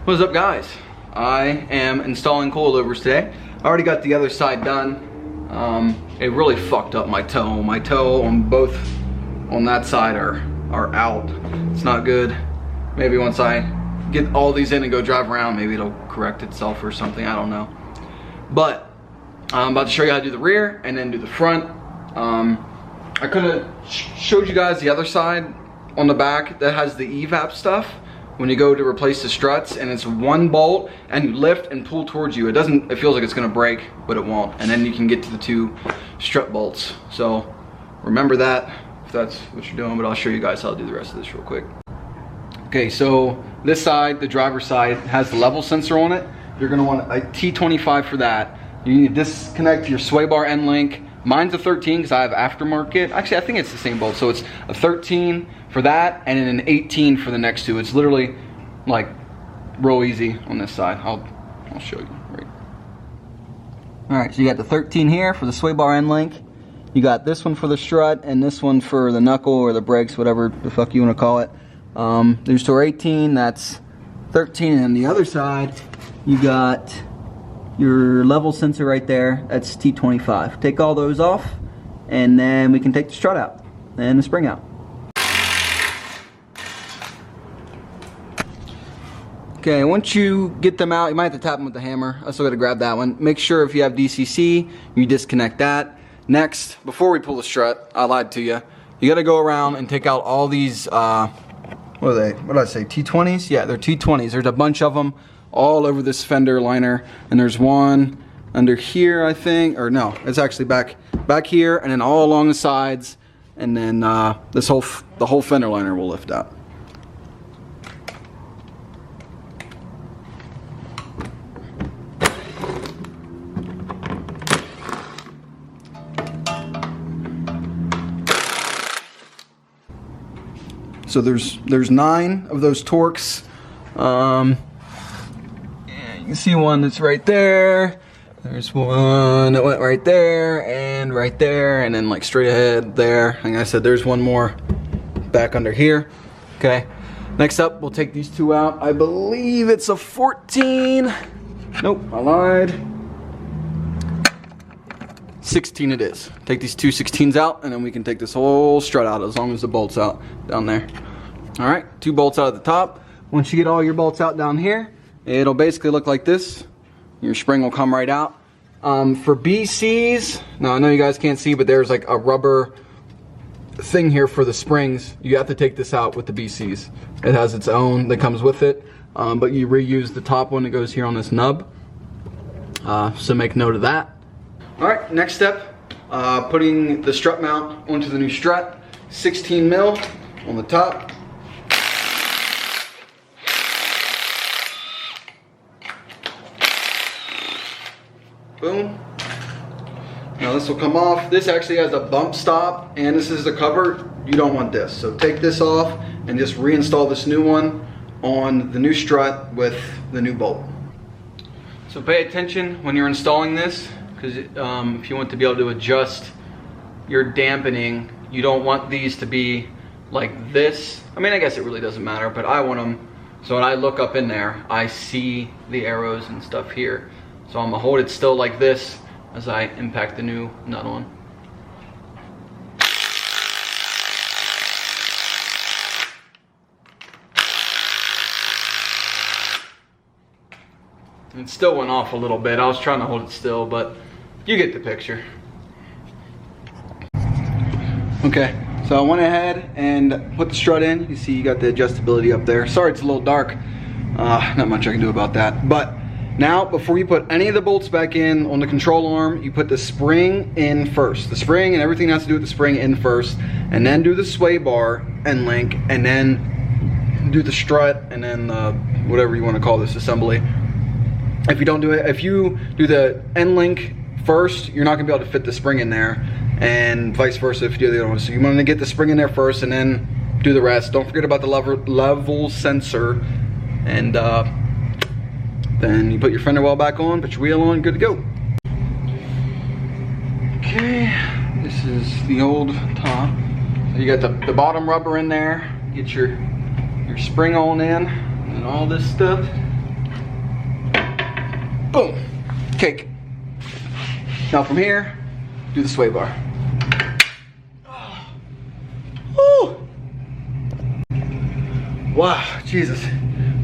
What's up, guys? I am installing coilovers today. I already got the other side done. It really fucked up my toe. My toe on both on that side are out. It's not good. Maybe once I get all these in and go drive around, maybe it'll correct itself or something. I don't know. But I'm about to show you how to do the rear and then do the front. I could have showed you guys the other side on the back that has the evap stuff. When you go to replace the struts, and it's one bolt and you lift and pull towards you, it feels like it's gonna break, but it won't. And then you can get to the 2 strut bolts. So remember that if that's what you're doing, but I'll show you guys how to do the rest of this real quick. Okay, so this side, the driver's side, has the level sensor on it. You're gonna want a T25 for that. You need to disconnect your sway bar end link. Mine's a 13 because I have aftermarket. Actually, I think it's the same bolt. So it's a 13 for that and then an 18 for the next 2. It's literally like real easy on this side. I'll show you. Right. All right, so you got the 13 here for the sway bar end link. You got this one for the strut and this one for the knuckle or the brakes, whatever the fuck you want to call it. There's to our 18, that's 13, and on the other side, you got your level sensor right there, that's T25. Take all those off, and then we can take the strut out and the spring out. Okay, once you get them out, you might have to tap them with the hammer. I still gotta grab that one. Make sure if you have DCC, you disconnect that. Next, before we pull the strut, I lied to you. You gotta go around and take out all these, what are they? What did I say, T20s? Yeah, they're T20s. There's a bunch of them all over this fender liner, and there's one under here, I think, or no, it's actually back here, and then all along the sides, and then the whole fender liner will lift out. So there's 9 of those Torx. You can see one that's right there. There's one that went right there, and then like straight ahead there. Like I said, there's one more back under here. Okay. Next up, we'll take these 2 out. I believe it's a 14. Nope, I lied. 16 it is. Take these 2 16s out, and then we can take this whole strut out as long as the bolt's out down there. All right, 2 bolts out at the top. Once you get all your bolts out down here, it'll basically look like this. Your spring will come right out. For BCs, now I know you guys can't see, but there's like a rubber thing here for the springs. You have to take this out with the BCs. It has its own that comes with it, but you reuse the top one that goes here on this nub. So make note of that. All right, next step, putting the strut mount onto the new strut. 16 mil on the top. Boom. Now this will come off. This actually has a bump stop, and this is the cover. You don't want this. So take this off and just reinstall this new one on the new strut with the new bolt. So pay attention when you're installing this, because if you want to be able to adjust your dampening, you don't want these to be like this. I mean, I guess it really doesn't matter, but I want them so when I look up in there, I see the arrows and stuff here. So I'm gonna hold it still like this as I impact the new nut on. It still went off a little bit. I was trying to hold it still, but you get the picture. Okay, so I went ahead and put the strut in. You see you got the adjustability up there. Sorry it's a little dark. Not much I can do about that. But now, before you put any of the bolts back in on the control arm, you put the spring in first. The spring and everything that has to do with the spring in first, and then do the sway bar end link, and then do the strut, and then whatever you want to call this assembly. If you don't do it, if you do the end link first, you're not gonna be able to fit the spring in there, and vice versa if you do the other one. So you want to get the spring in there first, and then do the rest. Don't forget about the level sensor, and then you put your fender well back on, put your wheel on, good to go. Okay, this This is the old top. You got the bottom rubber in there. Get your spring on in and all this stuff. Boom, cake. Now from here, do the sway bar. Woo. Wow, Jesus.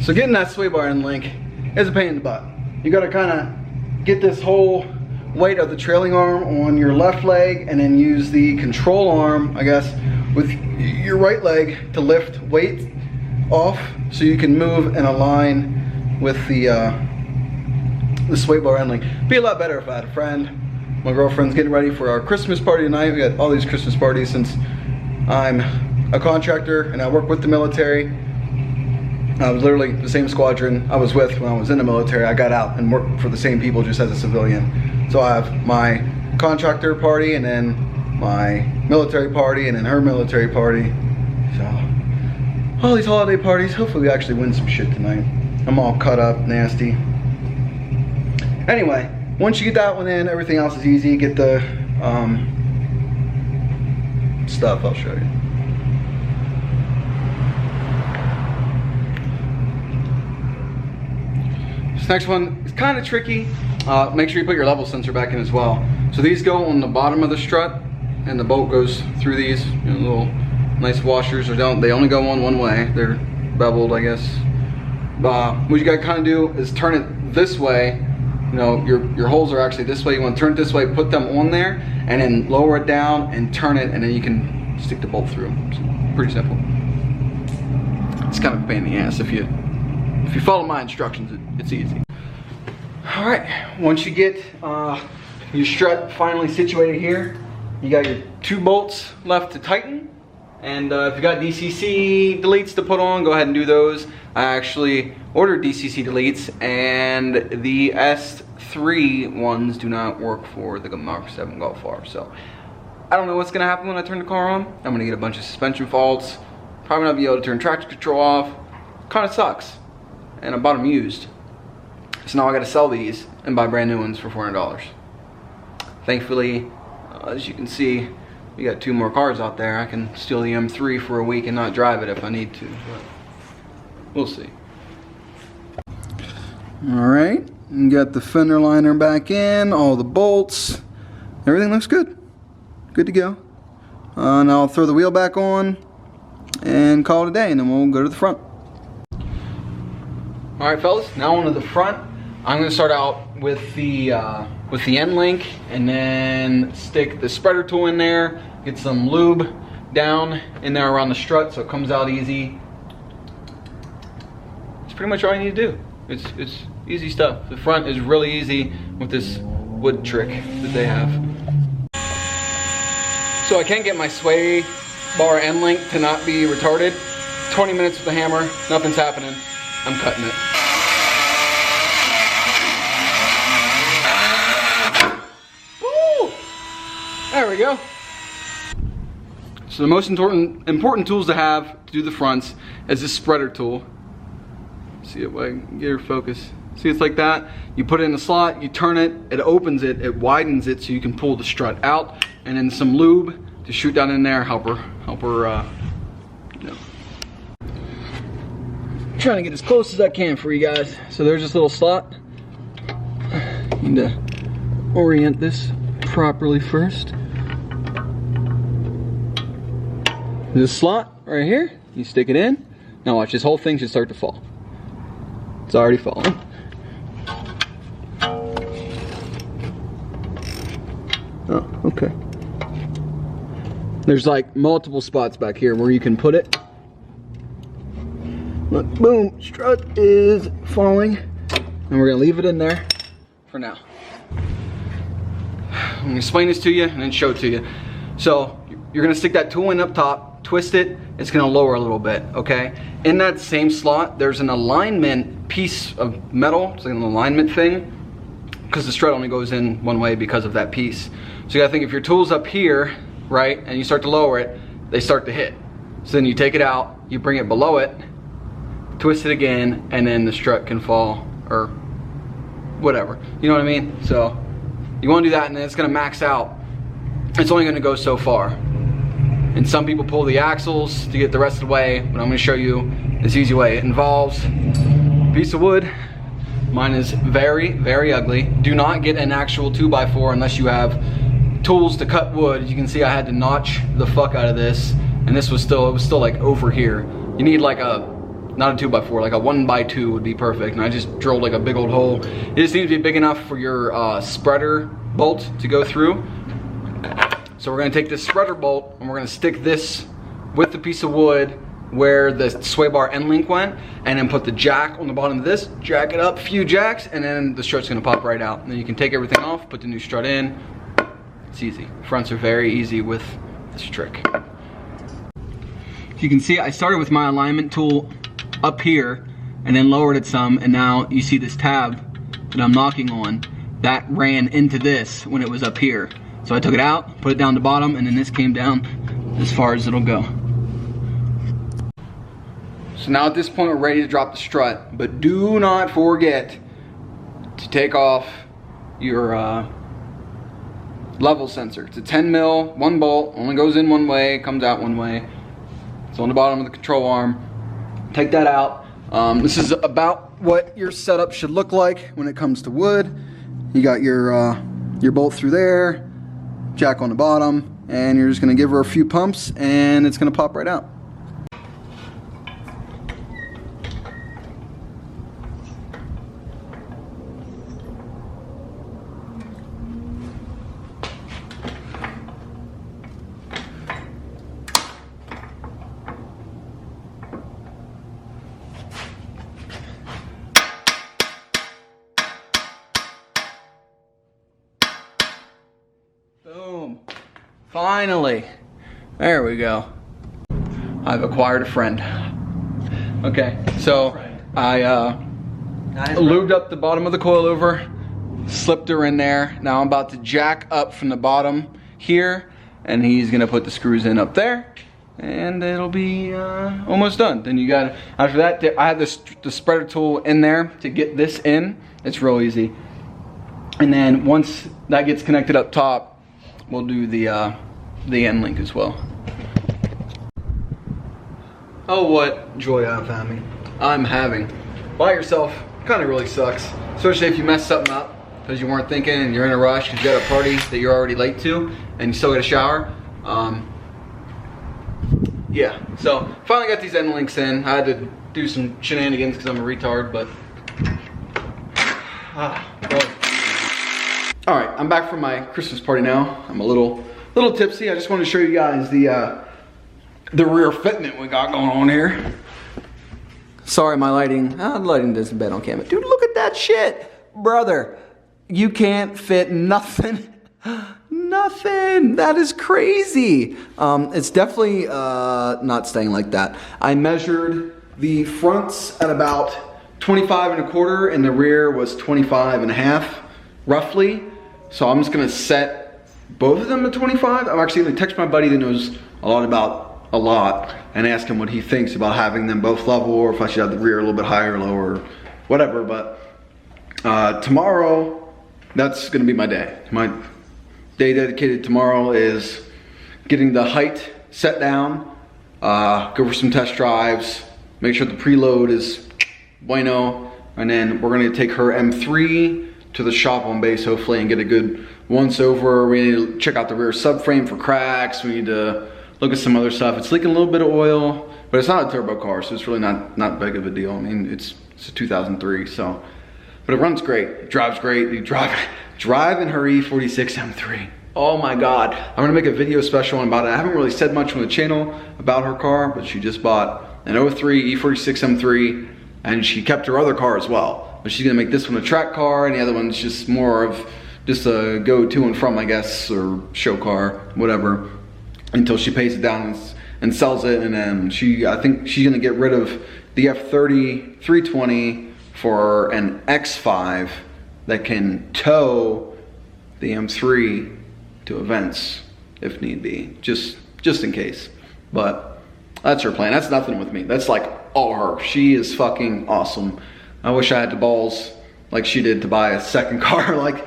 So getting that sway bar in link is a pain in the butt. You gotta kind of get this whole weight of the trailing arm on your left leg and then use the control arm, I guess, with your right leg to lift weight off so you can move and align with the sway bar end link. Be a lot better if I had a friend. My girlfriend's getting ready for our Christmas party tonight. We got all these Christmas parties since I'm a contractor and I work with the military. I was literally the same squadron I was with when I was in the military. I got out and worked for the same people just as a civilian. So I have my contractor party and then my military party and then her military party. So all these holiday parties, hopefully we actually win some shit tonight. I'm all cut up, nasty. Anyway, once you get that one in, everything else is easy. Get the stuff, I'll show you. This next one is kind of tricky. Make sure you put your level sensor back in as well. So these go on the bottom of the strut and the bolt goes through these little nice washers. They only go on one way. They're beveled, I guess. What you gotta kind of do is turn it this way. You know, your holes are actually this way. You want to turn it this way, put them on there, and then lower it down and turn it, and then you can stick the bolt through. So, pretty simple. It's kind of a pain in the ass if you follow my instructions. It's easy. All right, once you get your strut finally situated here, you got your 2 bolts left to tighten. And if you got DCC deletes to put on, go ahead and do those. I actually ordered DCC deletes, and the S3 ones do not work for the MK7 Golf R. So I don't know what's gonna happen when I turn the car on. I'm gonna get a bunch of suspension faults. Probably not be able to turn traction control off. Kind of sucks. And I bought them used. So now I gotta sell these and buy brand new ones for $400. Thankfully, as you can see, we got 2 more cars out there. I can steal the M3 for a week and not drive it if I need to, but we'll see. All right, you got the fender liner back in, all the bolts. Everything looks good. Good to go. Now I'll throw the wheel back on and call it a day, and then we'll go to the front. All right, fellas, now onto the front. I'm gonna start out with the end link and then stick the spreader tool in there, get some lube down in there around the strut so it comes out easy. It's pretty much all you need to do. It's easy stuff. The front is really easy with this wood trick that they have. So I can't get my sway bar end link to not be retarded. 20 minutes with the hammer, nothing's happening. I'm cutting it. There we go. So the most important tools to have to do the fronts is this spreader tool. See if I can get her focus. See, it's like that. You put it in the slot, you turn it, it opens it, it widens it so you can pull the strut out, and then some lube to shoot down in there, help her, you know. Trying to get as close as I can for you guys. So there's this little slot. Need to orient this properly first. This slot right here, you stick it in. Now watch, this whole thing should start to fall. It's already falling. Oh, okay. There's like multiple spots back here where you can put it. Look, boom, strut is falling. And we're gonna leave it in there for now. I'm gonna explain this to you and then show it to you. So you're gonna stick that tool in up top, twist it, it's gonna lower a little bit, okay? In that same slot, there's an alignment piece of metal, it's like an alignment thing, because the strut only goes in one way because of that piece. So you gotta think, if your tool's up here, right, and you start to lower it, they start to hit. So then you take it out, you bring it below it, twist it again, and then the strut can fall, or whatever. You know what I mean? So you wanna do that, and then it's gonna max out it's only gonna go so far. And some people pull the axles to get the rest of the way, but I'm gonna show you this easy way. It involves a piece of wood. Mine is very, very ugly. Do not get an actual 2x4 unless you have tools to cut wood. As you can see, I had to notch the fuck out of this, and this was still, it was still like over here. You need like a, not a 2x4, like a 1x2 would be perfect. And I just drilled like a big old hole. It just needs to be big enough for your spreader bolt to go through. So we're gonna take this spreader bolt and we're gonna stick this with the piece of wood where the sway bar end link went, and then put the jack on the bottom of this, jack it up a few jacks, and then the strut's gonna pop right out. And then you can take everything off, put the new strut in. It's easy. Fronts are very easy with this trick. You can see I started with my alignment tool up here and then lowered it some, and now you see this tab that I'm knocking on that ran into this when it was up here. So I took it out, put it down the bottom, and then this came down as far as it'll go. So now at this point we're ready to drop the strut, but do not forget to take off your level sensor. It's a 10 mil, one bolt, only goes in one way, comes out one way. It's on the bottom of the control arm. Take that out. This is about what your setup should look like when it comes to wood. You got your bolt through there, jack on the bottom, and you're just gonna give her a few pumps and it's gonna pop right out. Boom. Finally. There we go. I've acquired a friend. Okay, so I lubed up the bottom of the coilover, slipped her in there. Now I'm about to jack up from the bottom here, and he's gonna put the screws in up there, and it'll be almost done. Then you got, after that, I have the spreader tool in there to get this in. It's real easy. And then once that gets connected up top, we'll do the end link as well. Oh, what joy I'm having. By yourself kind of really sucks, especially if you mess something up because you weren't thinking and you're in a rush because you got a party that you're already late to and you still got a shower. Yeah, so finally got these end links in. I had to do some shenanigans because I'm a retard, but well. All right, I'm back from my Christmas party now. I'm a little tipsy. I just wanted to show you guys the rear fitment we got going on here. Sorry, my lighting. The lighting doesn't bad on camera. Dude, look at that shit, brother. You can't fit nothing. Nothing. That is crazy. It's definitely not staying like that. I measured the fronts at about 25.25, and the rear was 25.5, roughly. So I'm just gonna set both of them to 25. I'm actually gonna text my buddy that knows a lot and ask him what he thinks about having them both level, or if I should have the rear a little bit higher or lower, whatever. But tomorrow, that's gonna be my day. My day dedicated tomorrow is getting the height set down, go for some test drives, make sure the preload is bueno, and then we're gonna take her M3 to the shop on base hopefully and get a good once over. We need to check out the rear subframe for cracks. We need to look at some other stuff. It's leaking a little bit of oil, but it's not a turbo car, so it's really not big of a deal. I mean, it's a 2003, so, but it runs great, it drives great. You drive in her E46 M3. Oh my God, I'm gonna make a video special about it. I haven't really said much on the channel about her car, but she just bought an 03 E46 M3, and she kept her other car as well. But she's gonna make this one a track car, and the other one's just more of just a go to and from, I guess, or show car, whatever, until she pays it down and sells it. And then I think she's gonna get rid of the F30 320 for an X5 that can tow the M3 to events if need be, just in case. But that's her plan. That's nothing with me. That's like all her. She is fucking awesome. I wish I had the balls like she did to buy a second car. Like,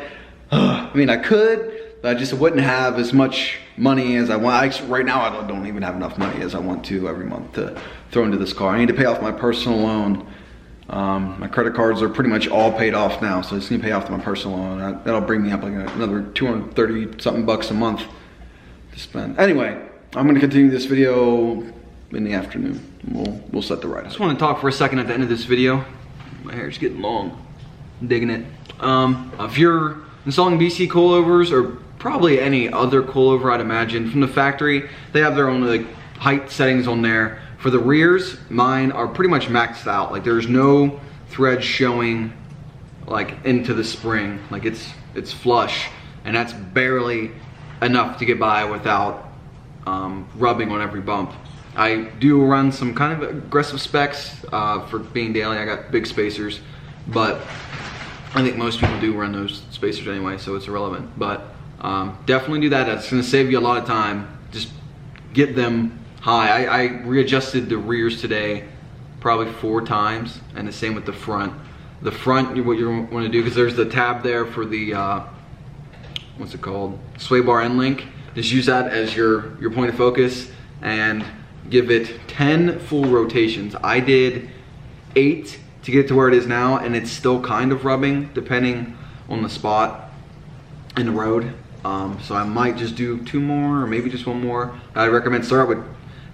I mean, I could, I just wouldn't have as much money as I want. Right now, I don't even have enough money as I want to every month to throw into this car. I need to pay off my personal loan. My credit cards are pretty much all paid off now, so I just need to pay off my personal loan. That'll bring me up like another 230 something bucks a month to spend. Anyway, I'm gonna continue this video in the afternoon. We'll set the ride. I just want to talk for a second at the end of this video. My hair's getting long. I'm digging it. If you're installing BC coilovers or probably any other coilover, I'd imagine from the factory, they have their own like height settings on there. For the rears, mine are pretty much maxed out. Like there's no thread showing like into the spring. Like it's flush, and that's barely enough to get by without rubbing on every bump. I do run some kind of aggressive specs for being daily. I got big spacers, but I think most people do run those spacers anyway, so it's irrelevant. But definitely do that. That's gonna save you a lot of time. Just get them high. I readjusted the rears today probably 4 times, and the same with the front. The front, what you want to do, because there's the tab there for the what's it called, sway bar end link. Just use that as your point of focus and give it 10 full rotations. I did 8 to get to where it is now, and it's still kind of rubbing depending on the spot in the road. So I might just do 2 more or maybe just 1 more. I recommend start with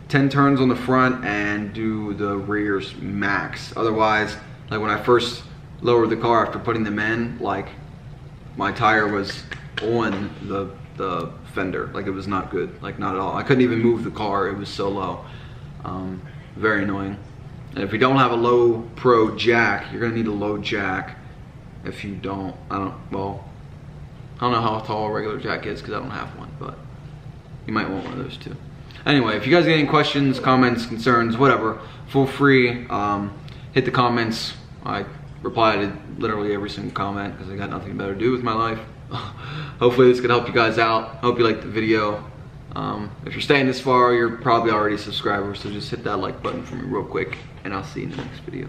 10 turns on the front and do the rears max. Otherwise, like when I first lowered the car after putting them in, like my tire was on the fender. Like it was not good, like not at all. I couldn't even move the car, it was so low. Very annoying. And if you don't have a low pro jack, you're gonna need a low jack. If you don't, I don't know how tall a regular jack is because I don't have one, but you might want one of those too. Anyway, if you guys get any questions, comments, concerns, whatever, feel free, hit the comments. I reply to literally every single comment because I got nothing better to do with my life. Hopefully this could help you guys out. Hope you liked the video. If you're staying this far, you're probably already a subscriber, so just hit that like button for me real quick, and I'll see you in the next video.